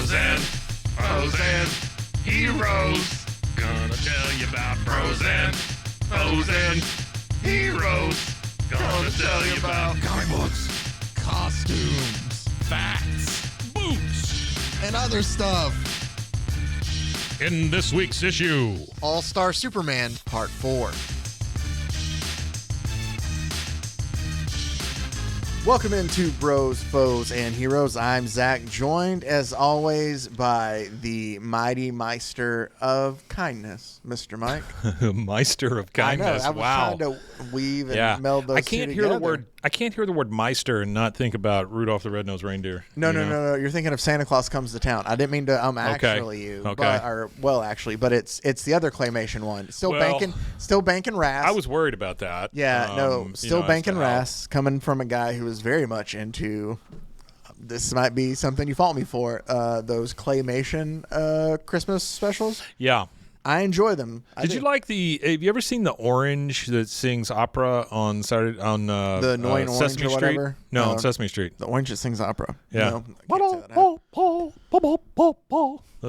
Bros and heroes. Gonna tell you about bros and heroes. Gonna tell you about comic books, costumes, facts, boots, and other stuff. In this week's issue, All-Star Superman Part 4. Welcome into Bros, Foes, and Heroes. I'm Zach, joined as always by the mighty Meister of Kindness, Mr. Mike. Meister of Kindness. I was wow. trying to weave and meld those two together. I can't hear the word Meister and not think about Rudolph the Red-Nosed Reindeer. No. You're thinking of Santa Claus Comes to Town. I didn't mean to actually you, okay. but it's the other claymation one. Still banking Ras. I was worried about that. Yeah, still banking Ras, coming from a guy who was very much into. This might be something you fault me for. Those claymation Christmas specials. Yeah. I enjoy them. Did you like have you ever seen the orange that sings opera on Saturday on the annoying orange Sesame or Street? whatever? No, on Sesame Street. The orange that sings opera. Yeah. That's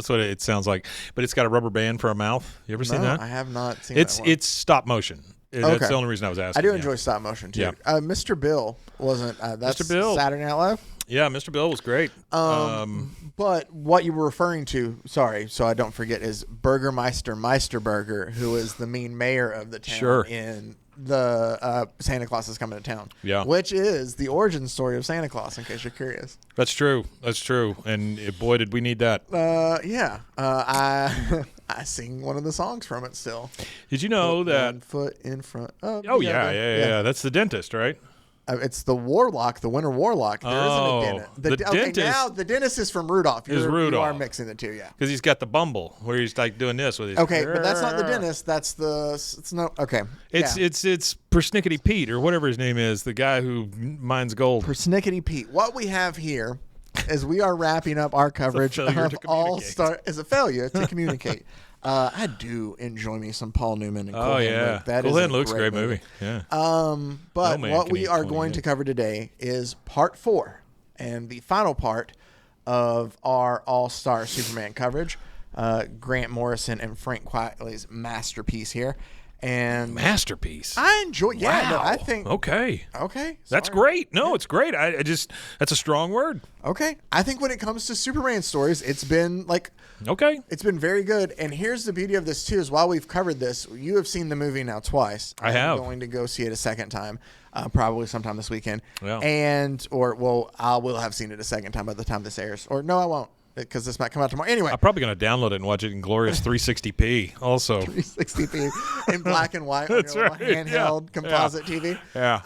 what it sounds like. But it's got a rubber band for a mouth. You ever seen that? I have not seen that one. It's stop motion. That's the only reason I was asking. I do enjoy stop motion too. Yeah. Mr. Bill wasn't. That's Mr. Bill. Saturday Night Live. Yeah, Mr. Bill was great. But what you were referring to, sorry, so I don't forget, is Burgermeister Meisterburger, who is the mean mayor of the town in the Santa Claus is Coming to Town. Yeah. Which is the origin story of Santa Claus, in case you're curious. That's true. And boy, did we need that. I sing one of the songs from it still. Did you know that? 1 foot in front of Oh, yeah. That's the dentist, right? It's the Warlock, the Winter Warlock. There isn't a dentist. The dentist. Now the dentist is from Rudolph. Rudolph. You are mixing the two, yeah. Because he's got the bumble where he's like doing this with his. Okay, but that's not the dentist. That's it's no. Okay. It's Persnickety Pete or whatever his name is, the guy who mines gold. Persnickety Pete. What we have here is we are wrapping up our coverage of All-Star. Is a failure to communicate. I do enjoy me some Paul Newman and Cool Hand Luke. That Cool is Hand Luke's a great movie. Yeah. But what we are going to cover today is part 4 and the final part of our All-Star Superman coverage. Grant Morrison and Frank Quitely's masterpiece here. And masterpiece. I enjoy. Yeah, wow. No, I think. Okay. Sorry. That's great. No, it's great. That's a strong word. Okay. I think when it comes to Superman stories, it's been it's been very good. And here's the beauty of this too: is while we've covered this, you have seen the movie now twice. I have. I'm going to go see it a second time, probably sometime this weekend. Yeah. I will have seen it a second time by the time this airs. Or no, I won't, because this might come out tomorrow. Anyway, I'm probably going to download it and watch it in glorious 360p also. 360p in black and white on That's your right. handheld composite TV. Yeah.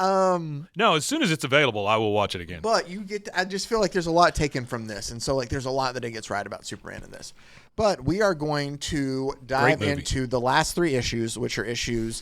No, as soon as it's available, I will watch it again. But I just feel like there's a lot taken from this. And so there's a lot that it gets right about Superman in this. But we are going to dive into the last 3 issues, which are issues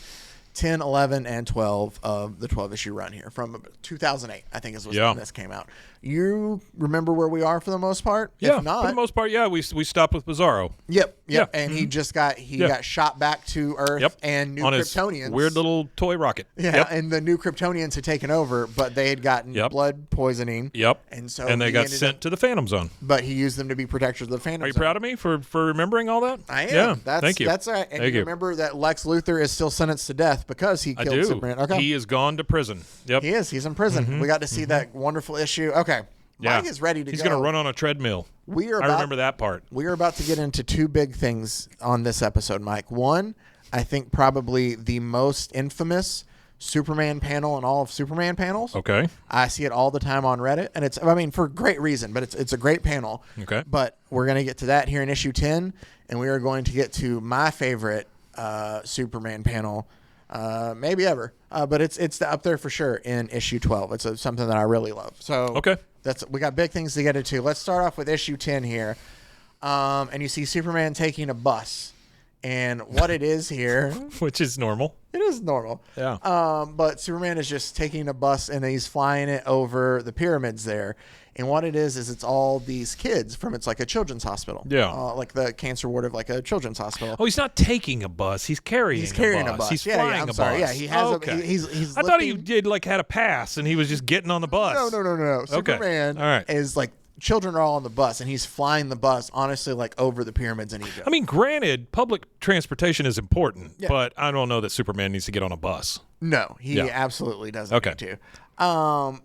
10, 11, and 12 of the 12-issue run here from 2008, I think is when this came out. You remember where we are for the most part? Yeah, if not, for the most part, yeah. We stopped with Bizarro. Yep. Yeah. And he just got shot back to Earth and new on Kryptonians. His weird little toy rocket. Yeah, and the new Kryptonians had taken over, but they had gotten blood poisoning. Yep. And they got sent to the Phantom Zone. But he used them to be protectors of the Phantom Zone. Are you proud of me for remembering all that? I am. Yeah, thank you. That's right. And you remember that Lex Luthor is still sentenced to death because he killed Superman. Okay. He is gone to prison. Yep. He is. He's in prison. Mm-hmm. We got to see that wonderful issue. Okay. Mike is ready to go. He's going to run on a treadmill. I remember that part. We are about to get into 2 big things on this episode, Mike. One, I think probably the most infamous Superman panel in all of Superman panels. Okay. I see it all the time on Reddit, and for great reason, but it's a great panel. Okay. But we're going to get to that here in issue 10, and we are going to get to my favorite Superman panel maybe ever. But it's up there for sure in issue 12. It's something that I really love. So we got big things to get into. Let's start off with issue 10 here. And you see Superman taking a bus. And what it is here, which is normal. It is normal. Yeah. But Superman is just taking a bus and he's flying it over the pyramids there. And what it is it's all these kids from, it's like a children's hospital. Yeah. Like the cancer ward of like a children's hospital. Oh, he's not taking a bus. He's carrying a bus. He's flying a bus. Yeah, he has he's I thought he had a pass and he was just getting on the bus. No. Superman is like children are all on the bus, and he's flying the bus, honestly, like over the pyramids in Egypt. I mean, granted, public transportation is important, but I don't know that Superman needs to get on a bus. No, he absolutely doesn't need to. And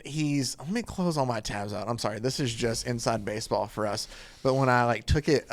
he's, let me close all my tabs out. I'm sorry. This is just inside baseball for us. But when I like took it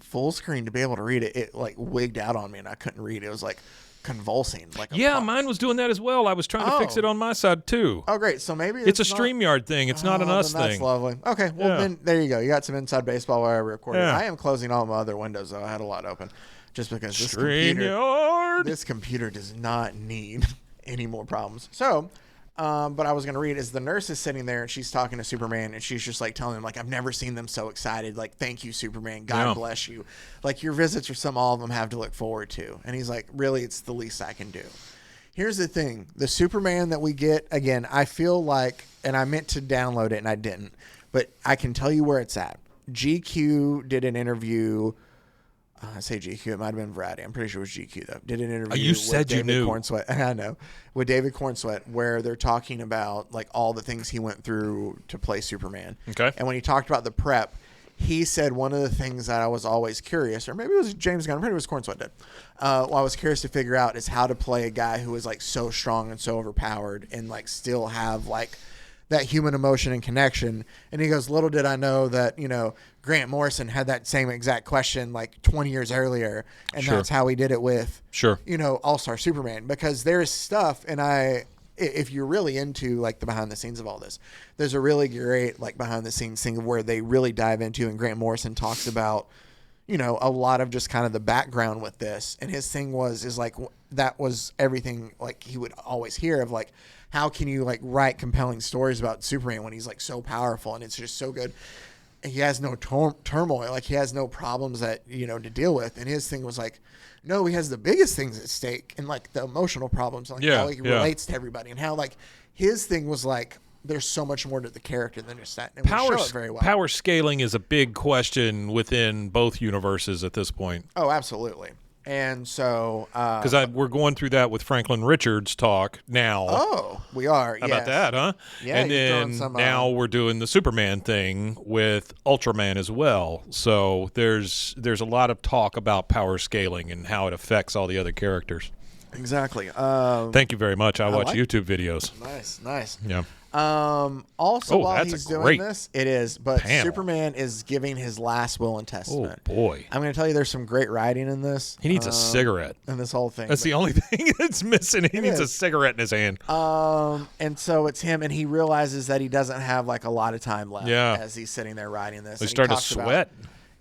full screen to be able to read it, it like wigged out on me and I couldn't read. It was like convulsing. Like mine was doing that as well. I was trying to fix it on my side too. Oh, great. So maybe it's a StreamYard thing. It's not an us thing. That's lovely. Okay. Well, then there you go. You got some inside baseball while I recorded. I am closing all my other windows though. I had a lot open just because this computer does not need any more problems. So, but I was going to read is the nurse is sitting there and she's talking to Superman and she's just like telling him like, I've never seen them so excited. Like, thank you, Superman. God bless you. Like your visits are all of them have to look forward to. And he's like, really, it's the least I can do. Here's the thing. The Superman that we get, again, I feel like, and I meant to download it and I didn't, but I can tell you where it's at. GQ did an interview. I say GQ. It might have been Variety. I'm pretty sure it was GQ, though. Did an interview you said with you knew. Cornsweat. I know. With David Cornsweat, where they're talking about like all the things he went through to play Superman. Okay. And when he talked about the prep, he said one of the things that I was always curious, or maybe it was James Gunn, maybe it was Cornsweat did. What I was curious to figure out is how to play a guy who is like so strong and so overpowered and like still have like that human emotion and connection. And he goes, little did I know that, you know, Grant Morrison had that same exact question like 20 years earlier. And that's how he did it with, you know, All-Star Superman. Because there's stuff, and if you're really into like the behind the scenes of all this, there's a really great like behind the scenes thing where they really dive into, and Grant Morrison talks about, you know, a lot of just kind of the background with this. And his thing is like, that was everything like he would always hear of like, how can you like write compelling stories about Superman when he's like so powerful and it's just so good? And he has no turmoil, like he has no problems that, you know, to deal with. And his thing was like, no, he has the biggest things at stake and like the emotional problems, like how he relates to everybody, and how like his thing was like, there's so much more to the character than just that. And we show it very well. Power scaling is a big question within both universes at this point. Oh, absolutely. And so, because we're going through that with Franklin Richards talk now. Oh, we are. How about that, huh? Yeah. And then now we're doing the Superman thing with Ultraman as well. So there's a lot of talk about power scaling and how it affects all the other characters. Exactly. Thank you very much. I watch YouTube videos. Nice. Yeah. Also, while he's doing this, it is, but panel. Superman is giving his last will and testament. Oh, boy. I'm going to tell you there's some great writing in this. He needs a cigarette. In this whole thing. That's the only thing that's missing. He needs a cigarette in his hand. And so it's him, and he realizes that he doesn't have like a lot of time left as he's sitting there writing this. He started to sweat.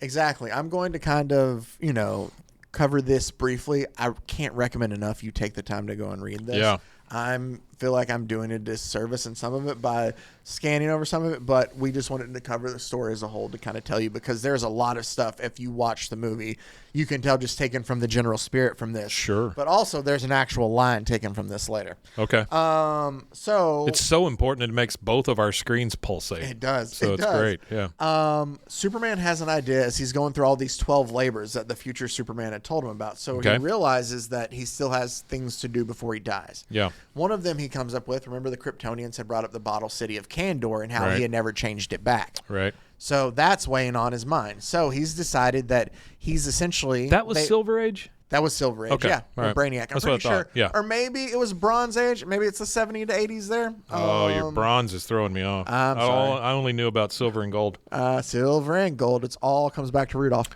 Exactly. I'm going to kind of, you know, cover this briefly. I can't recommend enough you take the time to go and read this. Yeah. I feel like I'm doing a disservice in some of it by scanning over some of it, but we just wanted to cover the story as a whole to kind of tell you, because there's a lot of stuff, if you watch the movie, you can tell just taken from the general spirit from this. Sure. But also there's an actual line taken from this later. Okay. So it's so important it makes both of our screens pulsate. It does. So it's great. Yeah. Superman has an idea as he's going through all these 12 labors that the future Superman had told him about. So he realizes that he still has things to do before he dies. Yeah. One of them he comes up with, remember the Kryptonians had brought up the bottle city of Kandor and how he had never changed it back. Right. So that's weighing on his mind. So he's decided that he's essentially... That was Silver Age? That was Silver Age, okay. Or Brainiac. I'm pretty sure. Yeah. Or maybe it was Bronze Age. Maybe it's the 70s to 80s there. Oh, your bronze is throwing me off. I'm sorry. I only knew about silver and gold. Silver and gold. It's all comes back to Rudolph.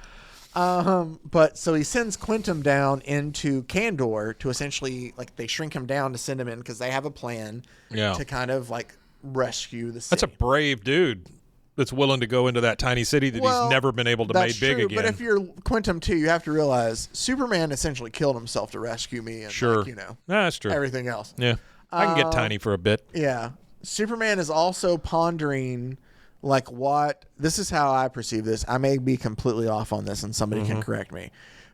But so he sends Quintum down into Kandor to essentially, like, they shrink him down to send him in because they have a plan to kind of, like, rescue the city. That's a brave dude that's willing to go into that tiny city that he's never been able to make big again. But if you're Quintum too, you have to realize Superman essentially killed himself to rescue me and, like, you know, that's true. Everything else. Yeah. I can get tiny for a bit. Yeah. Superman is also pondering, like, this is how I perceive this. I may be completely off on this and somebody can correct me.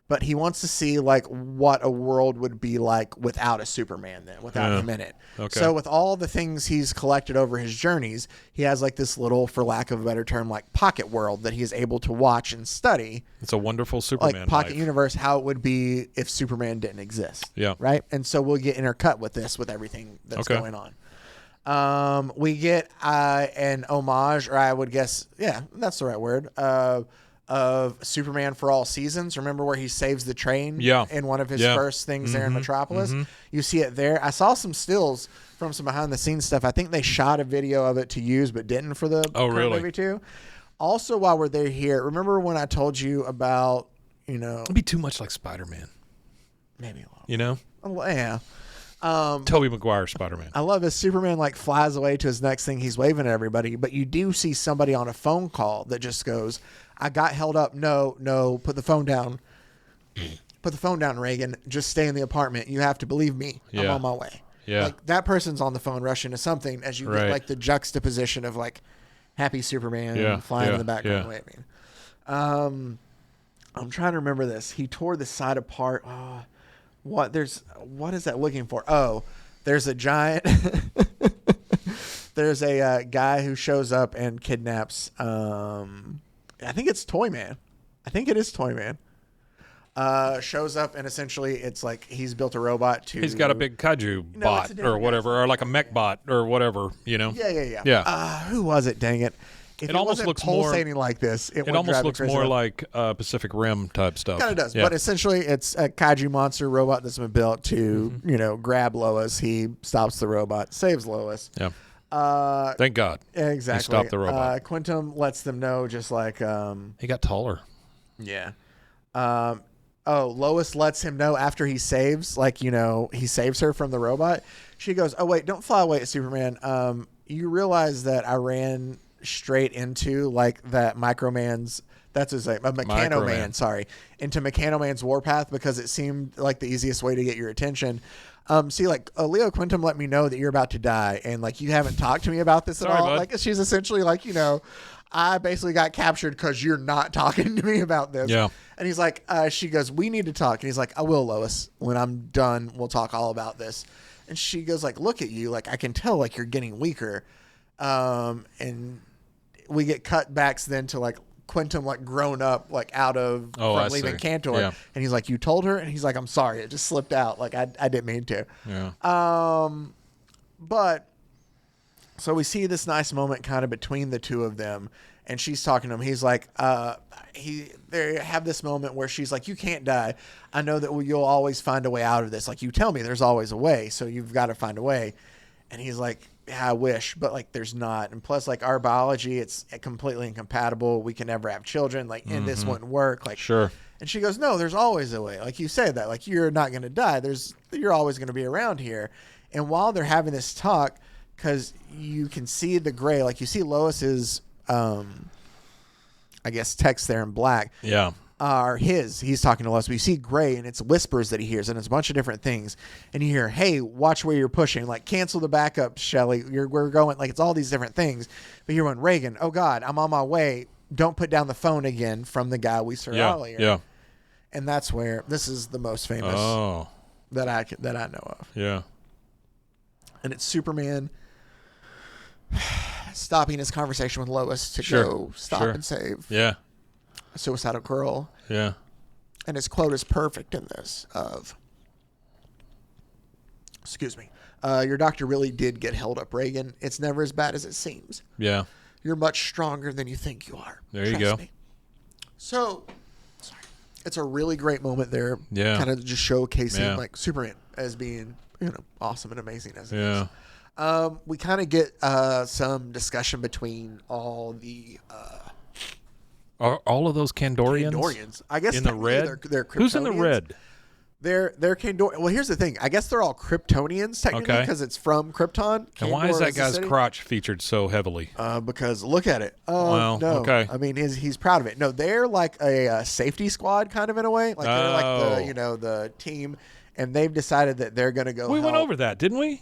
But he wants to see, like, what a world would be like without a Superman then, without him in it. Okay. So with all the things he's collected over his journeys, he has, like, this little, for lack of a better term, like, pocket world that he is able to watch and study. It's a wonderful Superman like pocket life. universe, how it would be if Superman didn't exist. Yeah. Right? And so we'll get intercut with this, with everything that's going on. We get an homage, or I would guess, yeah, that's the right word, of Superman for All Seasons. Remember where he saves the train in one of his first things there in Metropolis? You see it there. I saw some stills from some behind-the-scenes stuff. I think they shot a video of it to use but didn't for the current movie too. Also, while we're there here, remember when I told you about, It'd be too much like Spider-Man. Maybe a little. You know? Yeah. Tobey Maguire Spider-Man. I love as Superman flies away to his next thing. He's waving at everybody, but you do see somebody on a phone call that just goes, "I got held up. No, put the phone down. Put the phone down, Reagan. Just stay in the apartment. You have to believe me. I'm on my way." Yeah. That person's on the phone rushing to something as you get the juxtaposition of happy Superman flying in the background waving. I'm trying to remember this. He tore the side apart. What is that looking for? Oh, there's a giant. There's a guy who shows up and kidnaps. I think it's Toyman. I think it is Toyman. Shows up and essentially it's he's built a robot to. He's got a big kaiju bot or whatever, or like a mech bot or whatever. Yeah. Who was it? Dang it. If it almost looks pulsating like this. It almost looks more like Pacific Rim type stuff. Kind of does, but essentially it's a kaiju monster robot that's been built to grab Lois. He stops the robot, saves Lois. Yeah. Thank God. Exactly. He stopped the robot. Quantum lets them know, just he got taller. Yeah. Lois lets him know after he saves, he saves her from the robot. She goes, "Oh wait, don't fly away at Superman. You realize that I ran straight into that Microman's, that's his name, Mechanoman, sorry, into Mechanoman's warpath because it seemed like the easiest way to get your attention. Leo Quintum let me know that you're about to die, and you haven't talked to me about this at all. Bud. She's essentially I basically got captured because you're not talking to me about this." Yeah. And he's she goes, "We need to talk." And he's "I will, Lois. When I'm done, we'll talk all about this." And she goes, "Look at you. I can tell you're getting weaker." And we get cutbacks then to Quintum grown up out of from leaving Cantor. Yeah. And he's "You told her?" And he's "I'm sorry, it just slipped out. I didn't mean to." Yeah. But so we see this nice moment kind of between the two of them, and she's talking to him. He's they have this moment where she's "You can't die. I know that you'll always find a way out of this. You tell me there's always a way, so you've got to find a way." And he's "Yeah, I wish, but there's not. And plus, our biology, it's completely incompatible. We can never have children. And this wouldn't work." Sure. And she goes, "No, there's always a way. You say that. You're not going to die. You're always going to be around here." And while they're having this talk, because you can see the gray, you see Lois's, I guess, text there in black. Yeah. He's talking to us, but you see gray and it's whispers that he hears, and it's a bunch of different things. And you hear, "Hey, watch where you're pushing. Cancel the backup, Shelly. We're going," it's all these different things. But you're going, "Reagan, oh God, I'm on my way. Don't put down the phone again," from the guy we saw earlier. Yeah. And that's where this is the most famous that I know of. Yeah. And it's Superman stopping his conversation with Lois to go stop and save a suicidal girl. Yeah. And his quote is perfect in this excuse me, "Your doctor really did get held up, Reagan. It's never as bad as it seems. Yeah. You're much stronger than you think you are. There you Trust go. me." So, it's a really great moment there. Yeah. Kind of just showcasing Superman as being, awesome and amazing as it is. We kind of get some discussion between all the Are all of those Kandorians? Kandorians. I guess in the red. They're Who's in the red? They're Kandorian. Well, here's the thing. I guess they're all Kryptonians technically because it's from Krypton. And why is that guy's crotch featured so heavily? Because look at it. Well, no. okay. I mean, he's proud of it. No, they're a safety squad kind of in a way. They're the team, and they've decided that they're going to go. We went over that, didn't we?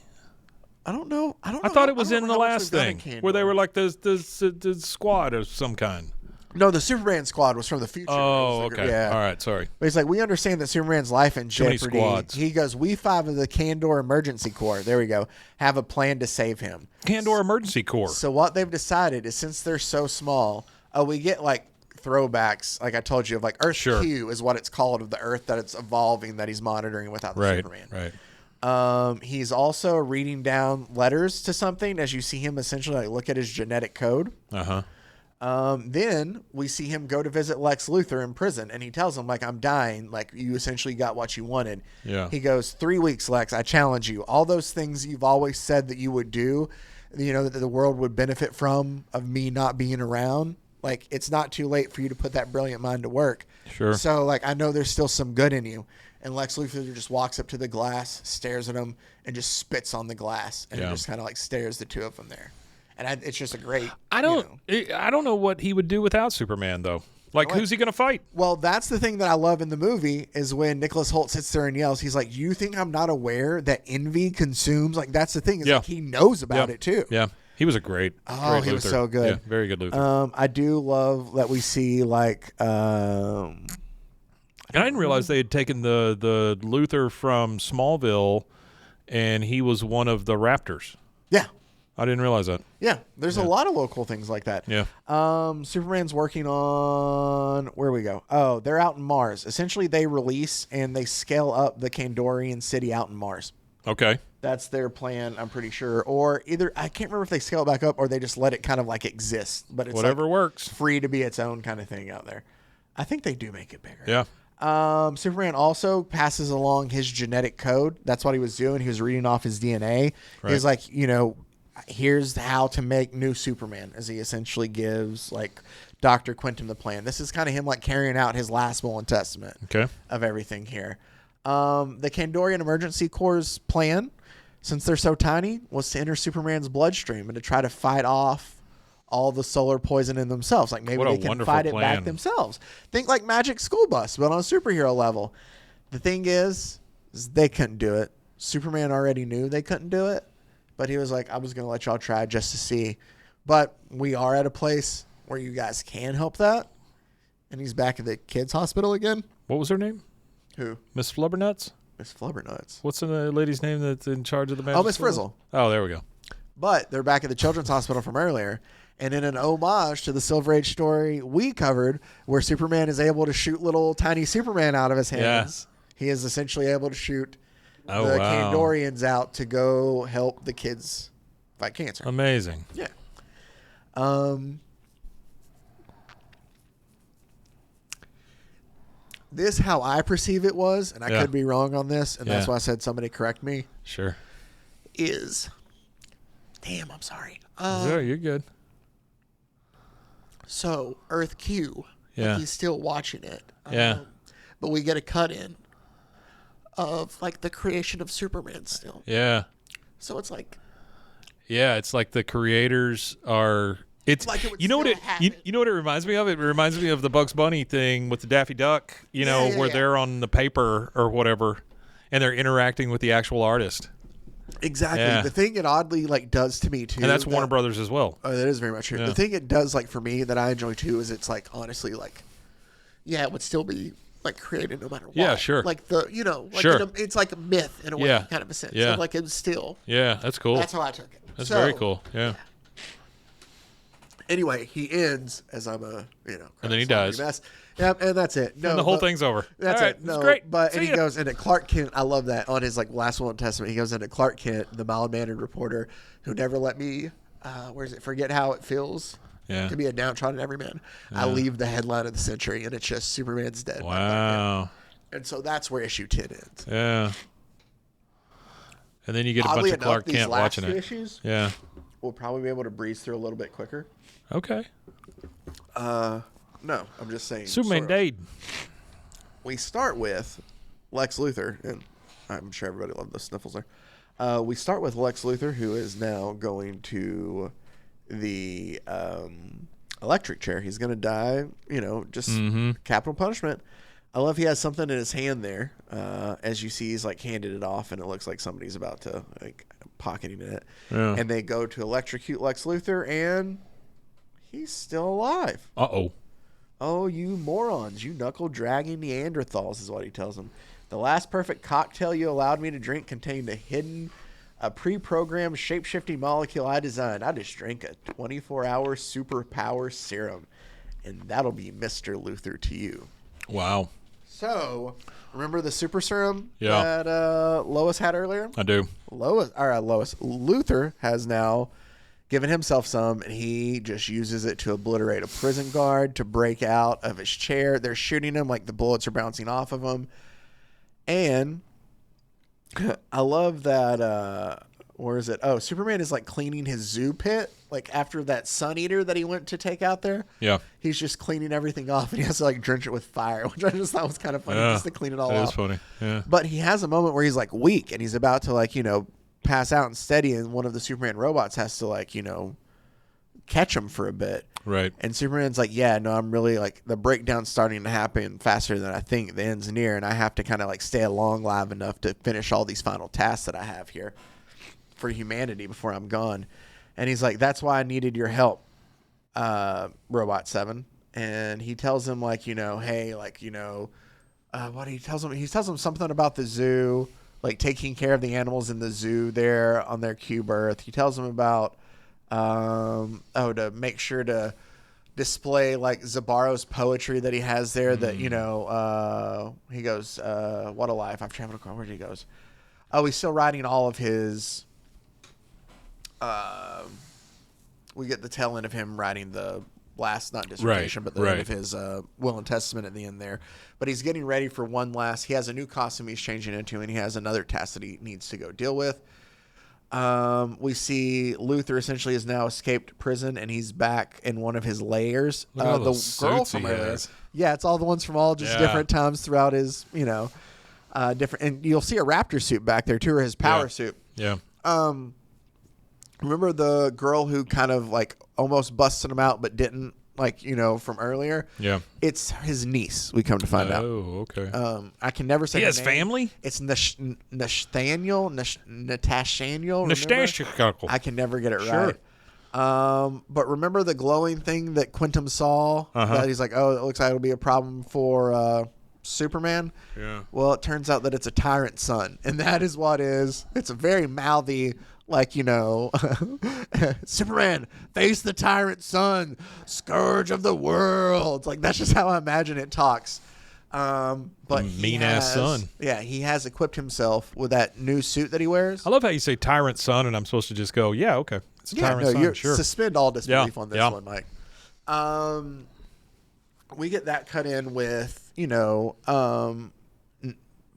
I don't know. I thought it was in the last thing where they were the squad of some kind. No, the Superman squad was from the future. Oh, okay. Yeah. All right, sorry. But he's we understand that Superman's life in jeopardy. Too many squads. He goes, "We 5 of the Kandor Emergency Corps," there we go, "have a plan to save him." Kandor Emergency Corps. So what they've decided is, since they're so small, we get throwbacks, like I told you, of Earth Q is what it's called, of the Earth that it's evolving, that he's monitoring without the Superman. Right. He's also reading down letters to something as you see him essentially like look at his genetic code. Then we see him go to visit Lex Luthor in prison, and he tells him, like, I'm dying. Like, you essentially got what you wanted. Yeah. He goes, 3 weeks, Lex, I challenge you. All those things you've always said that you would do, you know, that the world would benefit from of me not being around. Like, it's not too late for you to put that brilliant mind to work. Sure. So, like, I know there's still some good in you. And Lex Luthor just walks up to the glass, stares at him, and just spits on the glass. And just kind of, like, stares the two of them there. And it's just a great. I don't know what he would do without Superman, though. Like, who's he going to fight? Well, that's the thing that I love in the movie is when Nicholas Hoult sits there and yells. He's like, "You think I'm not aware that envy consumes?" Like, that's the thing. Is like he knows about it too. Yeah, he was a great. Oh, he was so good. Yeah, very good Luthor. I do love that we see like. And I didn't realize they had taken the Luthor from Smallville, and he was one of the Raptors. Yeah. I didn't realize that. Yeah, there's a lot of local things like that. Yeah. Superman's working on where we go. Oh, they're out in Mars. Essentially, they release and they scale up the Kandorian city out in Mars. Okay. That's their plan, I'm pretty sure. Or either I can't remember if they scale it back up or they just let it kind of like exist. But it's whatever like works. Free to be its own kind of thing out there. I think they do make it bigger. Yeah. Superman also passes along his genetic code. That's what he was doing. He was reading off his DNA. Right. He's like, you know, here's how to make new Superman, as he essentially gives like Dr. Quintum the plan. This is kind of him like carrying out his last will and testament of everything here. The Kandorian Emergency Corps' plan, since they're so tiny, was to enter Superman's bloodstream and to try to fight off all the solar poison in themselves. Like maybe they can fight it back themselves. Think like Magic School Bus, but on a superhero level. The thing is they couldn't do it. Superman already knew they couldn't do it. But he was like, I was going to let y'all try just to see. But we are at a place where you guys can help that. And he's back at the kids' hospital again. What was her name? Who? Miss Flubbernuts? Miss Flubbernuts. What's the lady's name that's in charge of the magic? Oh, Miss Frizzle. Oh, there we go. But they're back at the children's hospital from earlier. And in an homage to the Silver Age story we covered, where Superman is able to shoot little tiny Superman out of his hands, he is essentially able to shoot the Kandorians out to go help the kids fight cancer. Amazing. Yeah. This, how I perceive it was, and I could be wrong on this, and that's why I said somebody correct me. Sure. Damn, I'm sorry. You're good. So, Earth Q, like he's still watching it. But we get a cut in of like the creation of Superman still. Yeah. So it's like. Yeah, it's like the creators are. It's like it you know what it you know what it reminds me of? It reminds me of the Bugs Bunny thing with the Daffy Duck. You know where they're on the paper or whatever, and they're interacting with the actual artist. Exactly. Yeah. The thing it oddly like does to me too, and that's Warner Brothers as well. Oh, that is very much true. Yeah. The thing it does like for me that I enjoy too is it's like honestly like, it would still be like created no matter what. Yeah, sure. Like the like it's like a myth in a way, kind of a sense. Yeah. So like it's still. Yeah, that's cool. That's how I took it. That's very cool. Yeah. Anyway, he ends as I'm a and then he dies. Mess. Yep, and that's it. No, and the whole thing's over. That's all right, it. No, great. But and he goes into Clark Kent. I love that on his like last will and testament. He goes into Clark Kent, the mild-mannered reporter who never let me. Forget how it feels to be a downtrodden everyman. I leave the headline of the century, and it's just Superman's dead. Wow. And so that's where issue 10 ends. Yeah. And then you get a bunch of Clark Kent watching it. Issues, we'll probably be able to breeze through a little bit quicker. Okay. No, I'm just saying. Superman died. We start with Lex Luthor, and I'm sure everybody loved the sniffles there. We start with Lex Luthor, who is now going to the electric chair. He's going to die, just capital punishment. I love he has something in his hand there. As you see, he's like handed it off, and it looks like somebody's about to like pocketing it. Yeah. And they go to electrocute Lex Luthor, and he's still alive. Uh-oh. Oh, you morons, you knuckle-dragging Neanderthals, is what he tells them. The last perfect cocktail you allowed me to drink contained a pre-programmed shape-shifting molecule I designed. I just drank a 24-hour superpower serum, and that'll be Mr. Luthor to you. Wow. So, remember the super serum that Lois had earlier? I do. Luthor has now given himself some, and he just uses it to obliterate a prison guard, to break out of his chair. They're shooting him, like the bullets are bouncing off of him. And I love that, where is it? Oh, Superman is like cleaning his zoo pit, like after that Sun Eater that he went to take out there. Yeah. He's just cleaning everything off, and he has to like drench it with fire, which I just thought was kind of funny, just to clean it all off. That is funny. Yeah. But he has a moment where he's like weak, and he's about to like, pass out and steady, and one of the Superman robots has to like, catch him for a bit. Right. And Superman's like, yeah, no, I'm really like, the breakdown's starting to happen faster than I think. The end's near, and I have to kind of like stay alive enough to finish all these final tasks that I have here for humanity before I'm gone. And he's like, that's why I needed your help, Robot 7. And he tells him like, hey, like, what he tells him something about the zoo, like taking care of the animals in the zoo there on their cube Earth. He tells him about to make sure to display like Zabaro's poetry that he has there. That he goes, what a life I've traveled across. Where he goes? Oh, he's still writing all of his. We get the tail end of him writing the last, not dissertation, but the end of his will and testament at the end there. But he's getting ready for one last. He has a new costume he's changing into, and he has another task that he needs to go deal with. We see Luthor essentially has now escaped prison, and he's back in one of his layers. The girl from earlier. Yeah, it's all the ones from all just different times throughout his, different. And you'll see a Raptor suit back there too, or his power suit. Yeah. Remember the girl who kind of like almost busted him out, but didn't, like, from earlier? Yeah. It's his niece, we come to find out. Oh, okay. I can never say he has name. Family? It's Nathaniel. I can never get it right. But remember the glowing thing that Quintum saw? That he's like, oh, it looks like it'll be a problem for Superman. Yeah. Well, it turns out that it's a tyrant son, and that is what is. It's a very mouthy, like, Superman, face the tyrant son, scourge of the world. It's like, that's just how I imagine it talks. But mean ass son. Yeah, he has equipped himself with that new suit that he wears. I love how you say tyrant son, and I'm supposed to just go, yeah, okay. It's a tyrant son, sure. Suspend all disbelief on this one, Mike. We get that cut in with,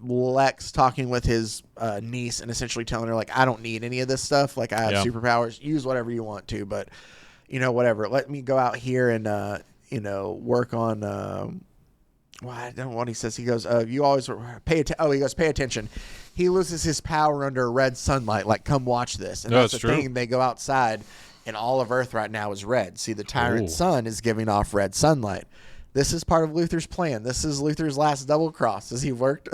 Lex talking with his niece and essentially telling her, like, I don't need any of this stuff. Like, I have superpowers. Use whatever you want to, but, whatever. Let me go out here and, work on, I don't know what he says. He goes, you always pay attention. Oh, he goes, pay attention. He loses his power under red sunlight. Like, come watch this. And that's the thing. They go outside, and all of Earth right now is red. See, the tyrant sun is giving off red sunlight. This is part of Luthor's plan. This is Luthor's last double cross, as he worked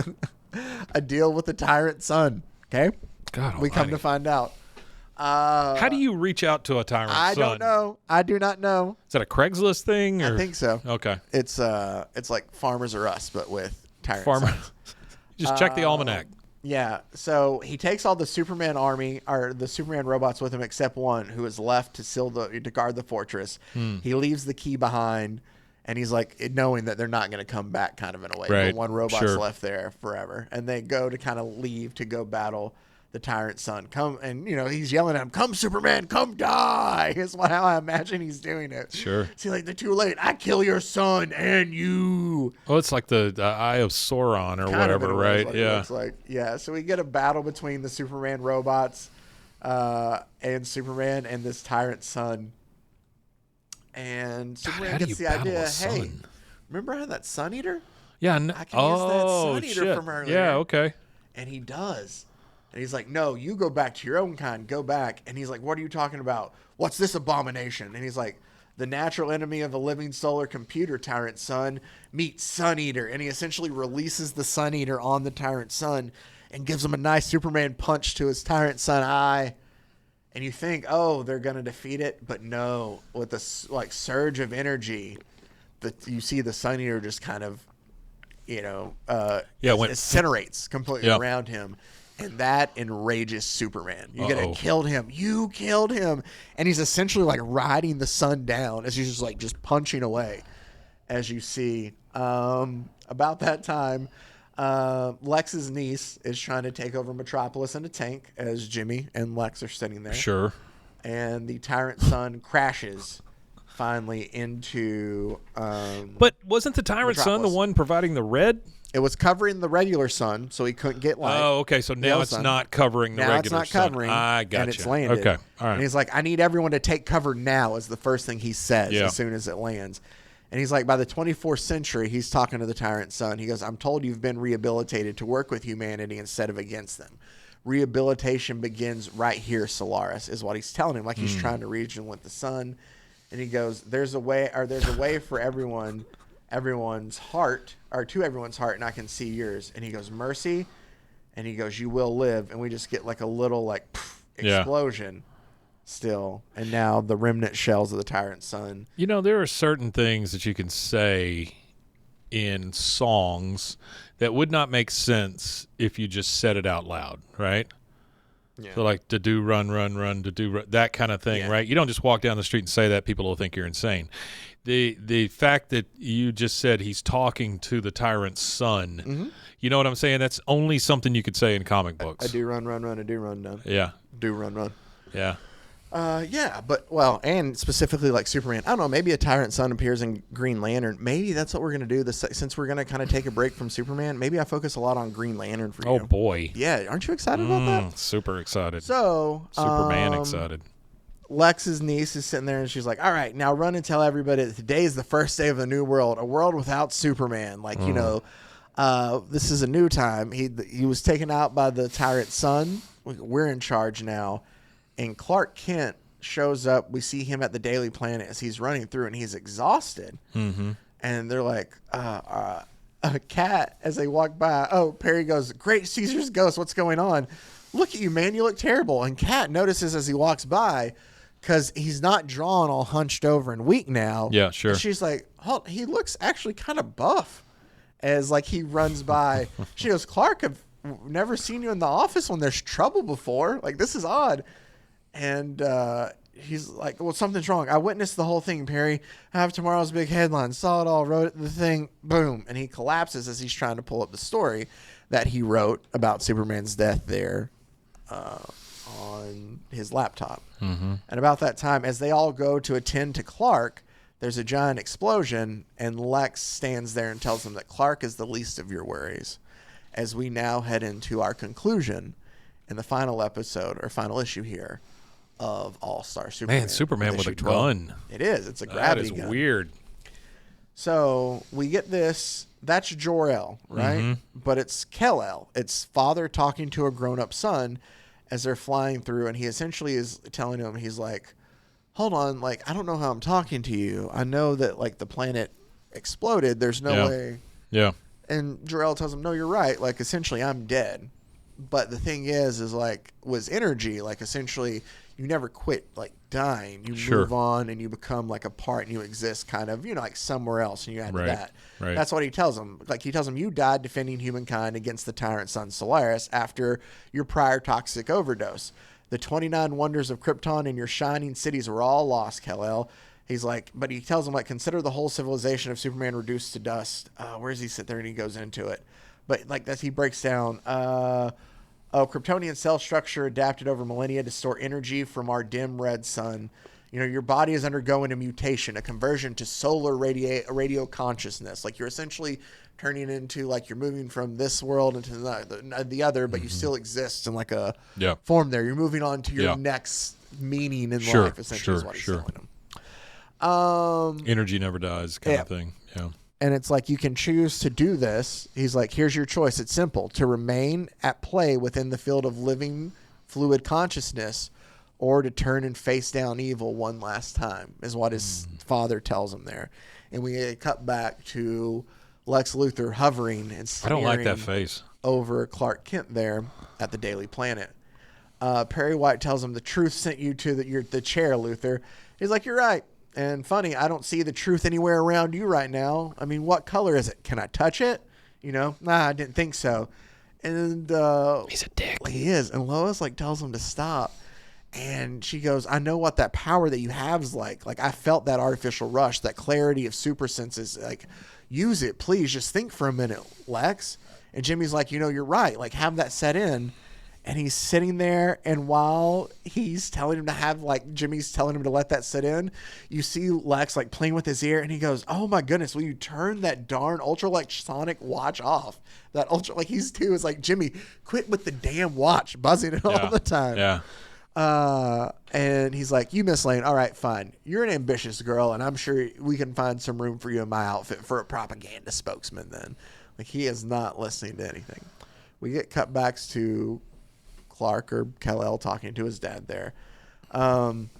a deal with the tyrant sun. Okay? God, we come to find out. How do you reach out to a tyrant son? I don't know. I do not know. Is that a Craigslist thing? Or? I think so. Okay. It's like Farmers R Us, but with tyrant sons. Just check the almanac. Yeah. So he takes all the Superman army, or the Superman robots with him, except one who is left to guard the fortress. He leaves the key behind. And he's like, knowing that they're not going to come back, kind of in a way. Right. But one robot's left there forever. And they go to kind of leave to go battle the tyrant son. Come, and, he's yelling at him, come, Superman, come die. Is how I imagine he's doing it. Sure. See, like, they're too late. I kill your son and you. Oh, it's like the Eye of Sauron or kind whatever, right? Like, yeah. It looks like, yeah. So we get a battle between the Superman robots and Superman and this tyrant son. And Superman gets the idea, hey, remember I had that Sun Eater? Yeah. I can use that Sun Eater from earlier. Yeah, okay. And he does. And he's like, no, you go back to your own kind. Go back. And he's like, what are you talking about? What's this abomination? And he's like, the natural enemy of a living solar computer, tyrant son, meet Sun Eater. And he essentially releases the Sun Eater on the tyrant son and gives him a nice Superman punch to his tyrant son eye. And you think, oh, they're going to defeat it. But no, with this like surge of energy, you see the Sun Eater just kind of, incinerates completely around him. And that enrages Superman. You're going to kill him. You killed him. And he's essentially like riding the sun down as he's just punching away. As you see About that time, Lex's niece is trying to take over Metropolis in a tank as Jimmy and Lex are sitting there. Sure. And the tyrant son crashes finally into But wasn't the tyrant son the one providing the red? It was covering the regular sun, so he couldn't get light. Oh, okay. So now it's not covering the regular sun. Now it's not covering. I got and it's landed. Okay, all right. And he's like, I need everyone to take cover now is the first thing he says as soon as it lands. And he's like, by the 24th century, he's talking to the tyrant son. He goes, I'm told you've been rehabilitated to work with humanity instead of against them. Rehabilitation begins right here, Solaris, is what he's telling him. Like he's trying to reason with the sun. And he goes, there's a way for everyone's heart, or to everyone's heart, and I can see yours. And he goes, mercy. And he goes, you will live. And we just get like a little like explosion still. And now the remnant shells of the tyrant son. You know, there are certain things that you can say in songs that would not make sense if you just said it out loud, right? Yeah. So like to do run, to do that kind of thing, right? You don't just walk down the street and say that. People will think you're insane. The fact that you just said he's talking to the tyrant's son, you know what I'm saying? That's only something you could say in comic books. I do run, I do run down. Yeah. Do run. Yeah. But and specifically like Superman, I don't know, maybe a tyrant son appears in Green Lantern. Maybe that's what we're going to do since we're going to kind of take a break from Superman. Maybe I focus a lot on Green Lantern for you. Oh boy. Yeah. Aren't you excited about that? Super excited. So, Superman excited. Lex's niece is sitting there and she's like, all right, now run and tell everybody that today is the first day of a new world, a world without Superman. Like, you know, this is a new time. He was taken out by the tyrant son. We're in charge now. And Clark Kent shows up. We see him at the Daily Planet as he's running through, and he's exhausted. Mm-hmm. And they're like, a cat, as they walk by. Oh, Perry goes, great Caesar's ghost. What's going on? Look at you, man. You look terrible. And Cat notices as he walks by, because he's not drawn all hunched over and weak now. Yeah, sure. And she's like, oh, he looks actually kind of buff as like he runs by. She goes, Clark, I've never seen you in the office when there's trouble before. Like, this is odd. And he's like, well, something's wrong. I witnessed the whole thing, Perry. I have tomorrow's big headline. Saw it all, wrote the thing, boom. And he collapses as he's trying to pull up the story that he wrote about Superman's death there on his laptop. Mm-hmm. And about that time, as they all go to attend to Clark, there's a giant explosion, and Lex stands there and tells them that Clark is the least of your worries. As we now head into our conclusion in the final episode, or final issue here, of All-Star Superman. Man, Superman with a 12. gun. It is. It's a gravity gun. That is weird. So we get this. That's Jor-El, right? Mm-hmm. But it's Kal-El. It's father talking to a grown-up son as they're flying through, and he essentially is telling him, he's like, hold on, like, I don't know how I'm talking to you. I know that, like, the planet exploded. There's no way. Yeah. And Jor-El tells him, no, you're right. Like, essentially, I'm dead. But the thing is like, was energy, like, essentially, you never quit, like, dying. You move on and you become, like, a part and you exist kind of, you know, like, somewhere else, and you add to that. Right. That's what he tells him. Like, he tells him, you died defending humankind against the tyrant son Solaris after your prior toxic overdose. The 29 wonders of Krypton and your shining cities were all lost, Kal-El. He's like, but he tells him, like, consider the whole civilization of Superman reduced to dust. Where does he sit there? And he goes into it. But, like, he breaks down, Kryptonian cell structure adapted over millennia to store energy from our dim red sun. You know, your body is undergoing a mutation, a conversion to solar radio consciousness. Like, you're essentially turning into, like, you're moving from this world into the other, but you still exist in, like, a form there. You're moving on to your next meaning in life, essentially, is what he's telling him. Energy never dies kind of thing. Yeah. And it's like, you can choose to do this. He's like, here's your choice. It's simple. To remain at play within the field of living fluid consciousness, or to turn and face down evil one last time, is what his father tells him there. And we cut back to Lex Luthor hovering and staring, I don't like that face, over Clark Kent there at the Daily Planet. Perry White tells him, the truth sent you to the chair, Luthor. He's like, you're right. And funny, I don't see the truth anywhere around you right now. I mean, what color is it? Can I touch it? You know? Nah, I didn't think so. And he's a dick. He is. And Lois, like, tells him to stop. And she goes, I know what that power that you have is like. Like, I felt that artificial rush, that clarity of super senses. Like, use it, please. Just think for a minute, Lex. And Jimmy's like, you're right. Like, have that set in. And he's sitting there, and while he's telling him to have, like, Jimmy's telling him to let that sit in, you see Lex, like, playing with his ear, and he goes, oh, my goodness, will you turn that darn ultrasonic watch off? That he's too, is like, Jimmy, quit with the damn watch, buzzing it all the time. Yeah. And he's like, you, Miss Lane, all right, fine. You're an ambitious girl, and I'm sure we can find some room for you in my outfit for a propaganda spokesman then. Like, he is not listening to anything. We get cutbacks to Clark or Kal-El talking to his dad there. And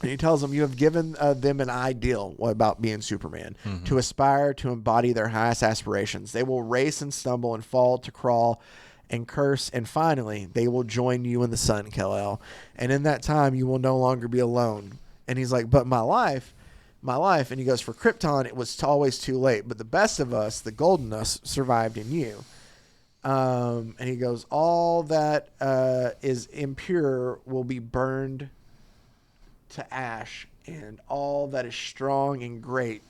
he tells them, you have given them an ideal about being Superman, to aspire to embody their highest aspirations. They will race and stumble and fall to crawl and curse, and finally they will join you in the sun, Kal-El. And in that time you will no longer be alone. And he's like, but my life, and he goes, for Krypton it was always too late, but the best of us, the golden us, survived in you. And he goes, all that is impure will be burned to ash, and all that is strong and great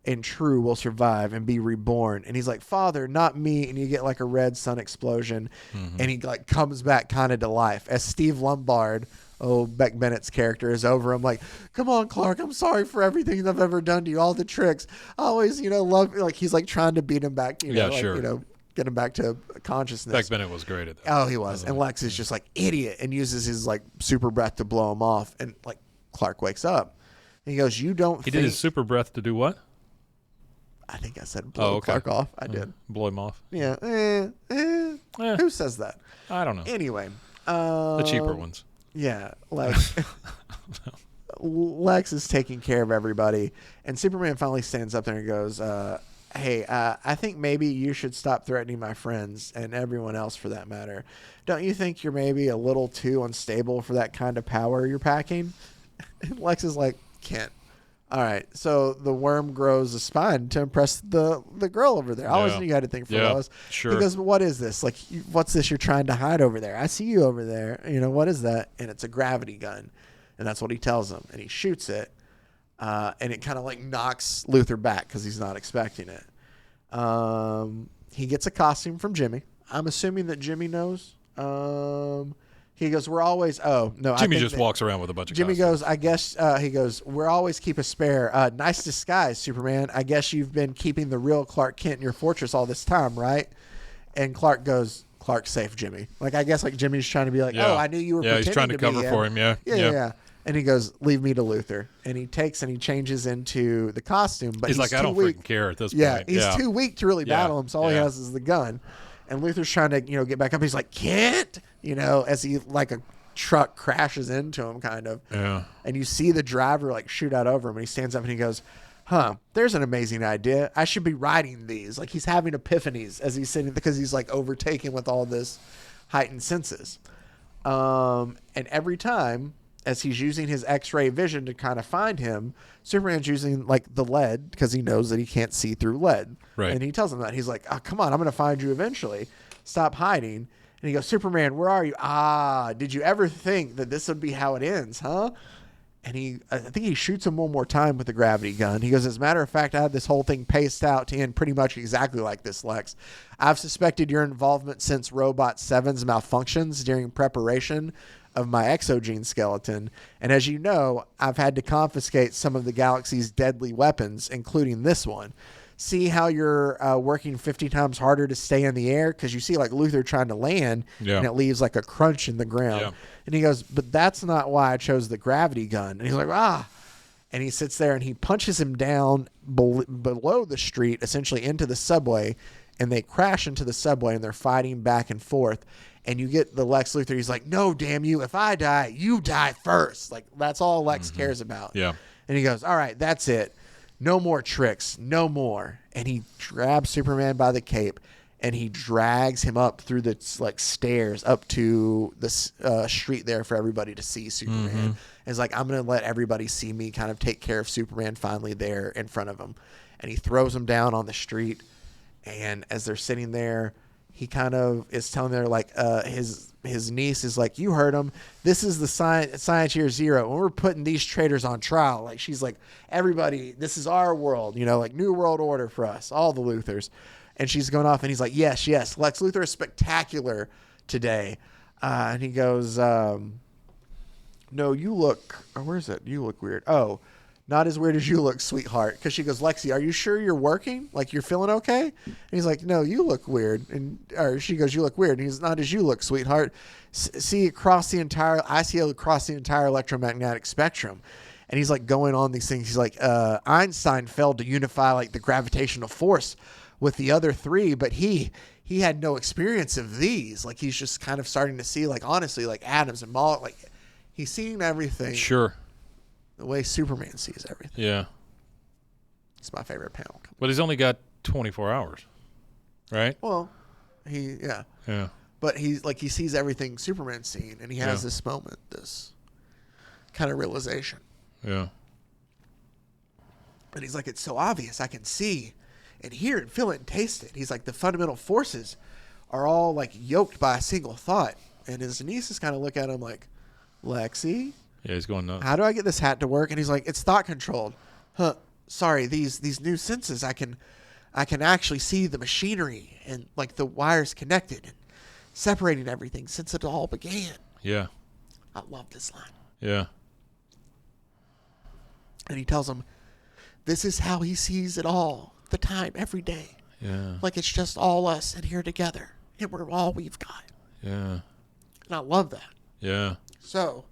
and true will survive and be reborn. And he's like, Father, not me. And you get like a red sun explosion, and he like comes back kind of to life as Steve Lombard, Beck Bennett's character, is over him like, come on, Clark, I'm sorry for everything I've ever done to you, all the tricks. I always, love, like, he's like trying to beat him back, get him back to consciousness. Beck Bennett was great at that. Oh, he was. And Lex is just like idiot and uses his like super breath to blow him off. And like Clark wakes up and he goes, you don't He did his super breath to do what? I think I said blow Clark off. I did. Blow him off. Yeah. Who says that? I don't know. Anyway. The cheaper ones. Yeah. Lex is taking care of everybody. And Superman finally stands up there and goes, hey, I think maybe you should stop threatening my friends and everyone else for that matter. Don't you think you're maybe a little too unstable for that kind of power you're packing? And Lex is like, Kent. All right, so the worm grows a spine to impress the girl over there. I always knew you had a thing for Lois. Sure. He goes, but what is this? Like, what's this you're trying to hide over there? I see you over there. What is that? And it's a gravity gun. And that's what he tells him. And he shoots it. And it kind of like knocks Luthor back because he's not expecting it. He gets a costume from Jimmy. I'm assuming that Jimmy knows. He goes, we're always, Jimmy just walks around with a bunch of Jimmy costumes. goes, I guess, he goes, we're always keep a spare. Nice disguise, Superman. I guess you've been keeping the real Clark Kent in your fortress all this time, right? And Clark goes, Clark's safe, Jimmy. Like, I guess like Jimmy's trying to be like, I knew you were pretending he's trying to cover for him, Yeah. And he goes, leave me to Luthor. And he takes and he changes into the costume. But he's like, I don't freaking care at this point. Yeah, he's too weak to really battle him, so all he has is the gun. And Luthor's trying to, get back up. He's like, Kent, as he, like a truck crashes into him, kind of. Yeah. And you see the driver, like, shoot out over him. And he stands up and he goes, there's an amazing idea. I should be riding these. Like, he's having epiphanies as he's sitting, because he's, like, overtaken with all this heightened senses. And every time, as he's using his X-ray vision to kind of find him, Superman's using like the lead because he knows that he can't see through lead. Right. And he tells him that. He's like, oh, come on, I'm going to find you eventually. Stop hiding. And he goes, Superman, where are you? Did you ever think that this would be how it ends, huh? And I think he shoots him one more time with the gravity gun. He goes, as a matter of fact, I had this whole thing paced out to end pretty much exactly like this, Lex. I've suspected your involvement since Robot 7's malfunctions during preparation of my exogene skeleton. And as you know, I've had to confiscate some of the galaxy's deadly weapons, including this one. See how you're working 50 times harder to stay in the air? Because you see like Luthor trying to land, and it leaves like a crunch in the ground. Yeah. And he goes, but that's not why I chose the gravity gun. And he's like, And he sits there and he punches him down below the street, essentially into the subway. And they crash into the subway and they're fighting back and forth. And you get the Lex Luthor. He's like, no, damn you. If I die, you die first. Like, that's all Lex cares about. Yeah. And he goes, all right, that's it. No more tricks. No more. And he grabs Superman by the cape and he drags him up through the like stairs up to the street there for everybody to see Superman. And he's like, I'm going to let everybody see me kind of take care of Superman finally there in front of him. And he throws him down on the street. And as they're sitting there, he kind of is telling her like his niece is like, you heard him. This is the science year 0, and we're putting these traitors on trial. Like she's like, everybody, this is our world, like new world order for us, all the Luthors. And she's going off, and he's like, yes, Lex Luthor is spectacular today. And he goes, no, you look, or where's it? You look weird. Oh, not as weird as you look, sweetheart. Because she goes, Lexi, are you sure you're working? Like, you're feeling okay? And he's like, no, you look weird. Or she goes, you look weird. And he's, not as you look, sweetheart. I see across the entire electromagnetic spectrum. And he's like going on these things. He's like, Einstein failed to unify like the gravitational force with the other 3, but he had no experience of these. Like, he's just kind of starting to see, like, honestly, like atoms and molecules. Like, he's seeing everything. Sure. The way Superman sees everything. Yeah. It's my favorite panel. But he's only got 24 hours, right? Well, yeah. But he's like, he sees everything Superman's seen, and he has this moment, this kind of realization. Yeah. And he's like, it's so obvious. I can see and hear and feel it and taste it. He's like, the fundamental forces are all like yoked by a single thought. And his niece is kind of look at him like, Lexi? Yeah, he's going nuts. How do I get this hat to work? And he's like, it's thought controlled. Huh. Sorry, these new senses, I can actually see the machinery and like the wires connected and separating everything since it all began. Yeah. I love this line. Yeah. And he tells him, this is how he sees it all the time, every day. Yeah. Like it's just all us and here together. And we're all we've got. Yeah. And I love that. Yeah. So,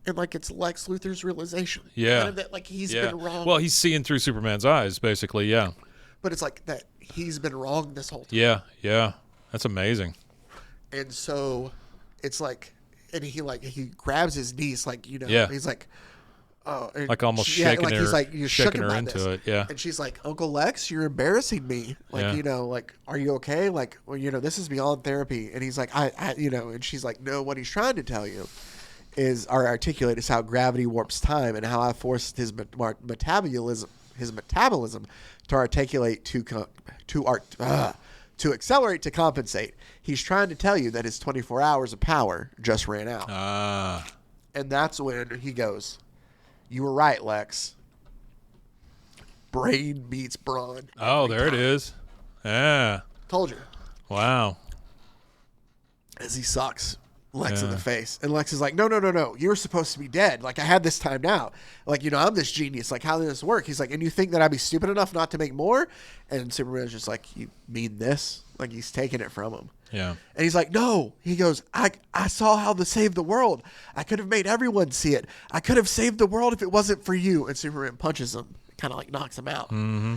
and like it's Lex Luthor's realization. Yeah. Kind of that like he's been wrong. Well, he's seeing through Superman's eyes, basically, yeah. But it's like that he's been wrong this whole time. Yeah, yeah. That's amazing. And so it's like, and he grabs his niece, like, he's like, oh, like almost shaking her, he's like, you're shaking her by into this. it, yeah. And she's like, Uncle Lex, you're embarrassing me. Like, like, are you okay? Like, well, this is beyond therapy. And he's like, I and she's like, no, what he's trying to tell you is, or articulate, is how gravity warps time and how I forced his metabolism to articulate to accelerate to compensate. He's trying to tell you that his 24 hours of power just ran out. And that's when he goes, you were right, Lex. Brain beats brawn. Oh, there it is. Yeah. Told you. Wow. As he sucks Lex in the face. And Lex is like, no. You were supposed to be dead. Like, I had this time now. Like, I'm this genius. Like, how did this work? He's like, and you think that I'd be stupid enough not to make more? And Superman's just like, you mean this? Like, he's taking it from him. Yeah. And he's like, no. He goes, I saw how to save the world. I could have made everyone see it. I could have saved the world if it wasn't for you. And Superman punches him, kind of like knocks him out. Mm-hmm.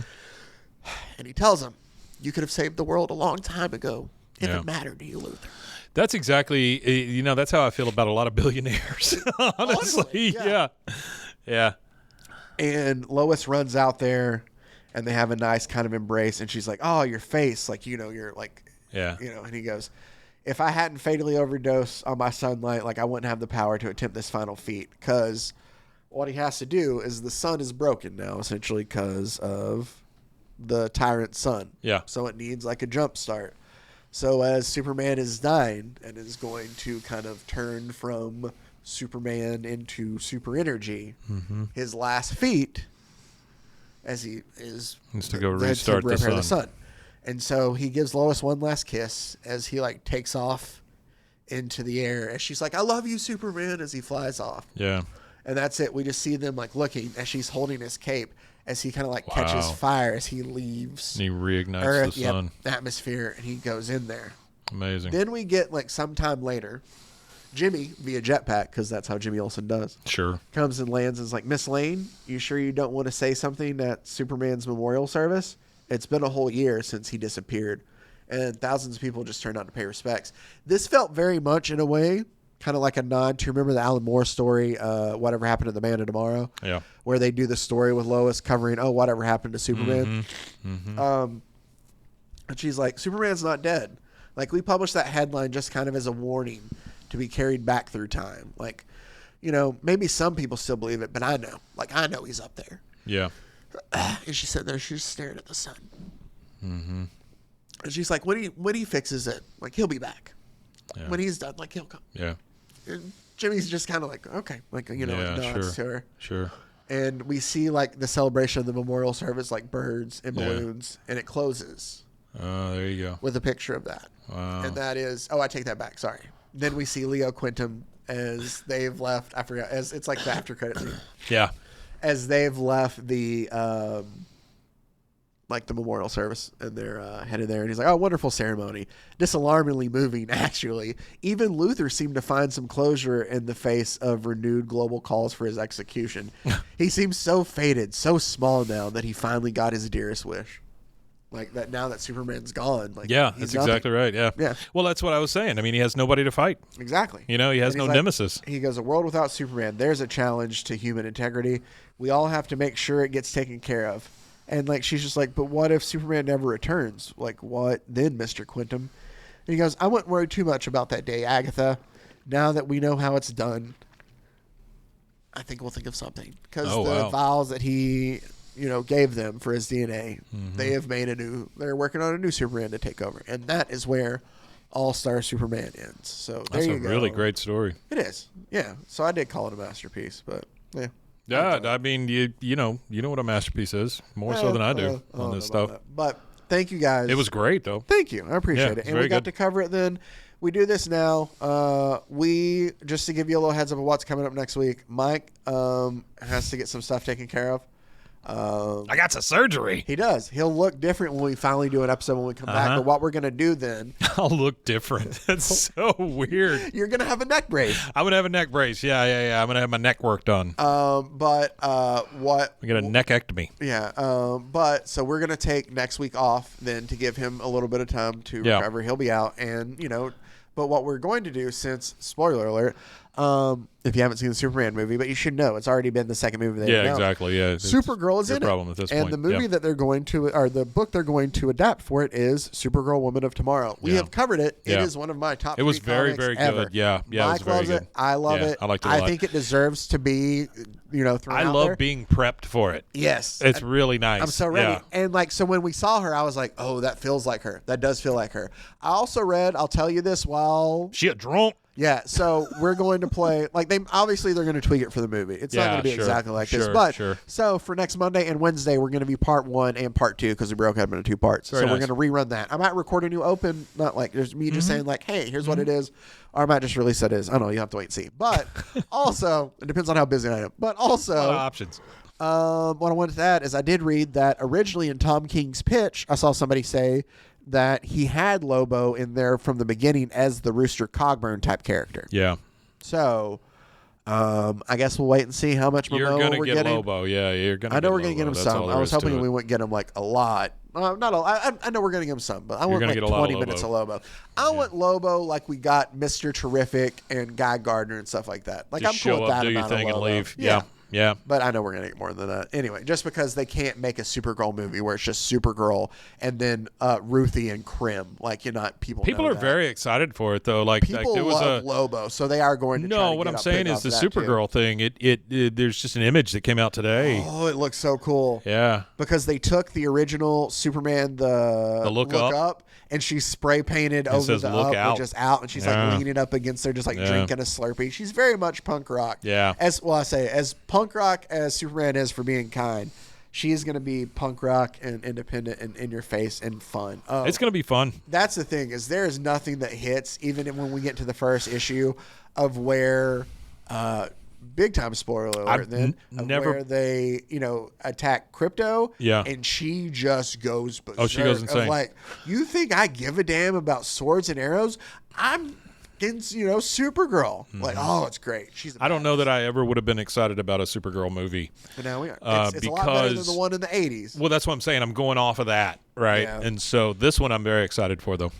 And he tells him, you could have saved the world a long time ago if it mattered to you, Luthor. That's exactly, that's how I feel about a lot of billionaires, honestly. Yeah. And Lois runs out there, and they have a nice kind of embrace, and she's like, oh, your face, like, you're like, and he goes, if I hadn't fatally overdosed on my sunlight, like, I wouldn't have the power to attempt this final feat, because what he has to do is the sun is broken now, essentially, because of the tyrant sun. Yeah. So it needs, like, a jump start. So as Superman is dying and is going to kind of turn from Superman into super energy, his last feat, as he is to go restart the sun. And so he gives Lois one last kiss as he like takes off into the air. And she's like, I love you, Superman, as he flies off. Yeah. And that's it. We just see them like looking as she's holding his cape as he kind of like catches fire as he leaves. And he reignites the sun. Atmosphere, and he goes in there. Amazing. Then we get like sometime later, Jimmy via jetpack, because that's how Jimmy Olsen does. Sure. Comes and lands and is like, Miss Lane, you sure you don't want to say something at Superman's memorial service? It's been a whole year since he disappeared, and thousands of people just turned out to pay respects. This felt very much in a way kind of like a nod to, remember the Alan Moore story, Whatever Happened to the Man of Tomorrow? Yeah. Where they do the story with Lois covering, whatever happened to Superman? And she's like, Superman's not dead. Like, we published that headline just kind of as a warning to be carried back through time. Like, maybe some people still believe it, but I know. Like, I know he's up there. Yeah. And she's sitting there, she's staring at the sun. And she's like, when he fixes it, like, he'll be back. Yeah. When he's done, like, he'll come. Yeah. And Jimmy's just kind of like, okay, like, nods to her. Sure. And we see, like, the celebration of the memorial service, like birds and balloons, and it closes. Oh, there you go. With a picture of that. Wow. And that is, I take that back. Sorry. Then we see Leo Quintum as they've left. I forgot. As it's like the after credit scene. Yeah. As they've left the like the memorial service, and they're headed there, and he's like, "Oh, wonderful ceremony, disalarmingly moving." Actually, even Luthor seemed to find some closure in the face of renewed global calls for his execution. He seems so faded, so small now that he finally got his dearest wish. Like that now that Superman's gone. Like, yeah, that's exactly right. Yeah. Yeah. Well, that's what I was saying. I mean, he has nobody to fight. Exactly. He has no nemesis. He goes, a world without Superman, there's a challenge to human integrity. We all have to make sure it gets taken care of. And like she's just like, but what if Superman never returns? Like, what then, Mr. Quintum? And he goes, I wouldn't worry too much about that day, Agatha. Now that we know how it's done, I think we'll think of something. Because vials that he gave them for his DNA, they have made they're working on a new Superman to take over. And that is where All-Star Superman ends. So there you go. That's a really great story. It is. Yeah. So I did call it a masterpiece, but yeah. Yeah, I mean, you know what a masterpiece is, more so than I do on this stuff. But thank you guys. It was great, though. Thank you. I appreciate it. And we got to cover it then. We do this now. Just to give you a little heads up of what's coming up next week, Mike has to get some stuff taken care of. I got some surgery. He does. He'll look different when we finally do an episode when we come back. But what we're going to do then... I'll look different. That's so weird. You're going to have a neck brace. I'm going to have a neck brace. Yeah. I'm going to have my neck work done. What... We got a neckectomy. Yeah. So we're going to take next week off then to give him a little bit of time to recover. He'll be out. And, but what we're going to do, since, spoiler alert... if you haven't seen the Superman movie, but you should know it's already been the second movie they've announced. Exactly. Yeah, Supergirl is in it. Problem at this point. And the movie that they're going to, or the book they're going to adapt for it is Supergirl, Woman of Tomorrow. We have covered it. It is one of my top. It was very, very ever. good. Yeah, Mike it was very loves good. it. I love it. I liked it a lot. I think it deserves to be, thrown I out love there. being prepped for it. Yes, it's really nice. I'm so ready. Yeah. And so when we saw her, I was like, oh, that feels like her. That does feel like her. I also read. I'll tell you this while she a drunk. Yeah, so we're going to play they're going to tweak it for the movie. It's not going to be exactly like this, but so for next Monday and Wednesday we're going to be part 1 and part 2 because we broke up into 2 parts. We're going to rerun that. I might record a new open, not like there's me just saying hey, here's what it is, or I might just release that as. I don't know. You have to wait and see. But also, it depends on how busy I am. But also, options. What I wanted to add is I did read that originally in Tom King's pitch, I saw somebody say that he had Lobo in there from the beginning as the Rooster Cogburn type character. Yeah. So, I guess we'll wait and see how much you're Momoa gonna we're get getting. Lobo. Yeah, you're gonna. I know get we're gonna get him Lobo. some. I was hoping we wouldn't get him a lot. Not a lot. I know we're gonna get him some, but I want 20 minutes of Lobo. I want Lobo like we got Mr. Terrific and Guy Gardner and stuff like that. Just I'm cool with that do your amount thing of Lobo. and leave. Yeah. But I know we're going to get more than that. Anyway, just because they can't make a Supergirl movie where it's just Supergirl and then Ruthie and Krim. People are very excited for it, though. People love Lobo, so they are going to try to what get I'm saying is the Supergirl thing, it there's just an image that came out today. Oh, it looks so cool. Yeah. Because they took the original Superman, the Look Up, and she spray painted over the look up, out. Which is out, and she's leaning up against there, just drinking a Slurpee. She's very much punk rock. Yeah. As punk rock as Superman is for being kind, she is going to be punk rock and independent and in your face and fun. It's going to be fun. That's the thing, is there is nothing that hits, even when we get to the first issue of where big time spoiler alert where they attack Crypto, and she just goes berserk. Oh, she goes insane. You think I give a damn about swords and arrows? I'm Supergirl. It's great. I don't know that I ever would have been excited about a Supergirl movie. But now we are. It's a lot better than the one in the 80s. Well, that's what I'm saying. I'm going off of that, right? Yeah. And so this one I'm very excited for, though.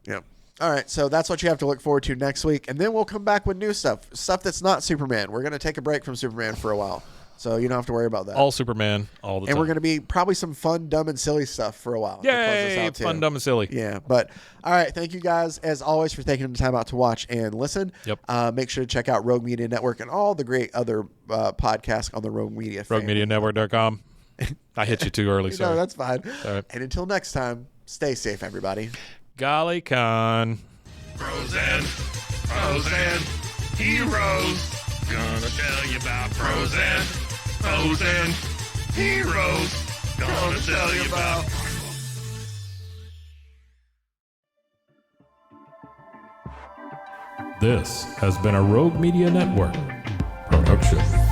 Yeah. All right, so that's what you have to look forward to next week. And then we'll come back with new stuff that's not Superman. We're going to take a break from Superman for a while. So you don't have to worry about that. All Superman, all the time. And we're going to be probably some fun, dumb, and silly stuff for a while. Yay, fun, dumb, and silly. Yeah, but all right. Thank you guys, as always, for taking the time out to watch and listen. Yep. Make sure to check out Rogue Media Network and all the great other podcasts on the Rogue Media family. RogueMediaNetwork.com. I hit you too early, sorry. No, that's fine. All right. And until next time, Stay safe, everybody. Golly con. Pros and heroes. Gonna tell you about pros and heroes. Gonna tell you about. This has been a Rogue Media Network production.